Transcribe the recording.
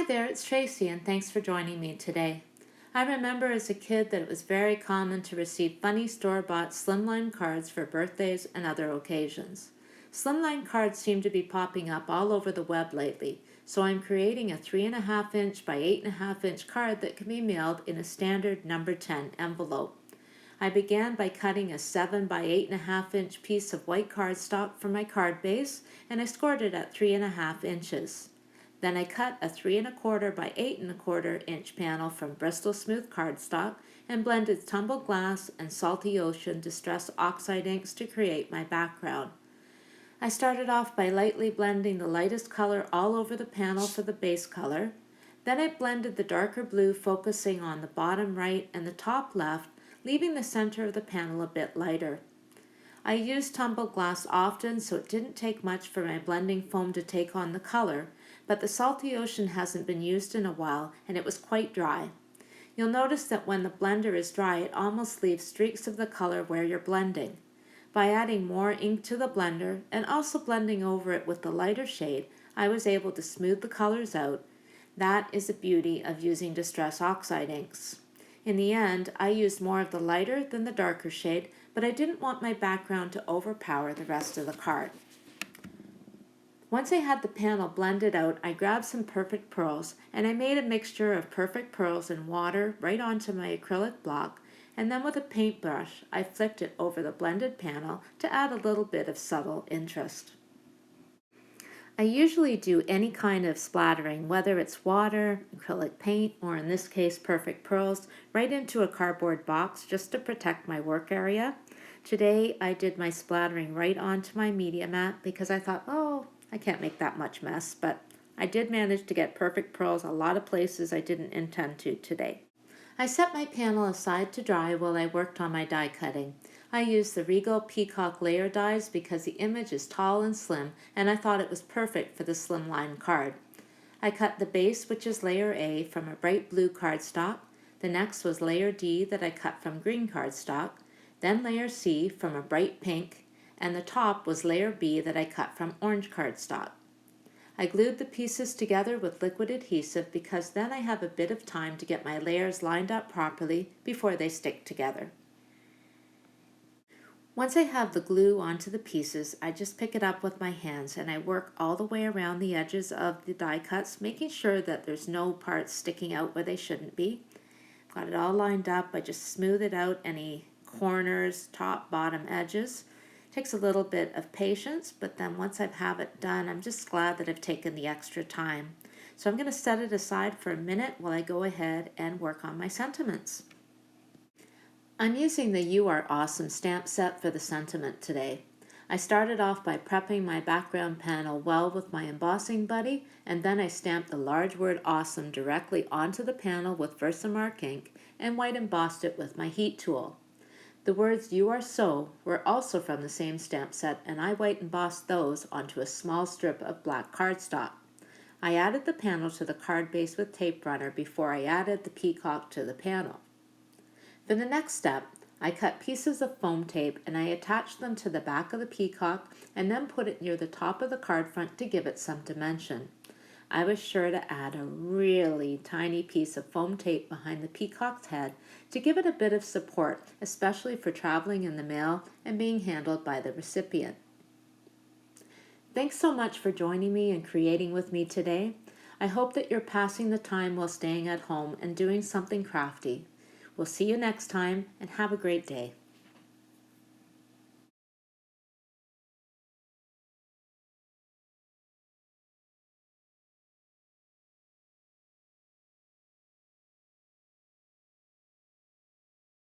there, it's Tracy, and thanks for joining me today. I remember as a kid that it was very common to receive funny store-bought SlimLine cards for birthdays and other occasions. SlimLine cards seem to be popping up all over the web lately, so I'm creating a 3.5 inch by 8.5 inch card that can be mailed in a standard number 10 envelope. I began by cutting a 7 by 8.5 inch piece of white cardstock for my card base, and I scored it at 3.5 inches. Then I cut a 3.25 by 8.25 inch panel from Bristol smooth cardstock and blended tumbled glass and salty ocean distress oxide inks to create my background. I started off by lightly blending the lightest color all over the panel for the base color. Then I blended the darker blue, focusing on the bottom right and the top left, leaving the center of the panel a bit lighter. I used tumbled glass often, so it didn't take much for my blending foam to take on the color, but the salty ocean hasn't been used in a while and it was quite dry. You'll notice that when the blender is dry, it almost leaves streaks of the color where you're blending. By adding more ink to the blender and also blending over it with the lighter shade, I was able to smooth the colors out. That is the beauty of using distress oxide inks. In the end, I used more of the lighter than the darker shade, but I didn't want my background to overpower the rest of the card. Once I had the panel blended out, I grabbed some Perfect Pearls, and I made a mixture of Perfect Pearls and water right onto my acrylic block, and then with a paintbrush, I flicked it over the blended panel to add a little bit of subtle interest. I usually do any kind of splattering, whether it's water, acrylic paint, or in this case Perfect Pearls, right into a cardboard box just to protect my work area. Today I did my splattering right onto my media mat because I thought, oh, I can't make that much mess, but I did manage to get Perfect Pearls a lot of places I didn't intend to today. I set my panel aside to dry while I worked on my die cutting. I used the REGAL PEACOCK layer dies because the image is tall and slim, and I thought it was perfect for the SlimLine card. I cut the base, which is layer A, from a bright blue cardstock. The next was layer D that I cut from green cardstock, then layer C from a bright pink, and the top was layer B that I cut from orange cardstock. I glued the pieces together with liquid adhesive because then I have a bit of time to get my layers lined up properly before they stick together. Once I have the glue onto the pieces, I just pick it up with my hands and I work all the way around the edges of the die cuts, making sure that there's no parts sticking out where they shouldn't be. Got it all lined up. I just smooth it out, any corners, top, bottom edges. Takes a little bit of patience, but then once I have it done, I'm just glad that I've taken the extra time. So I'm going to set it aside for a minute while I go ahead and work on my sentiments. I'm using the You Are Awesome stamp set for the sentiment today. I started off by prepping my background panel well with my embossing buddy, and then I stamped the large word awesome directly onto the panel with Versamark ink and white embossed it with my heat tool. The words You Are So were also from the same stamp set, and I white embossed those onto a small strip of black cardstock. I added the panel to the card base with tape runner before I added the peacock to the panel. For the next step, I cut pieces of foam tape and I attached them to the back of the peacock and then put it near the top of the card front to give it some dimension. I was sure to add a really tiny piece of foam tape behind the peacock's head to give it a bit of support, especially for traveling in the mail and being handled by the recipient. Thanks so much for joining me and creating with me today. I hope that you're passing the time while staying at home and doing something crafty. We'll see you next time and have a great day.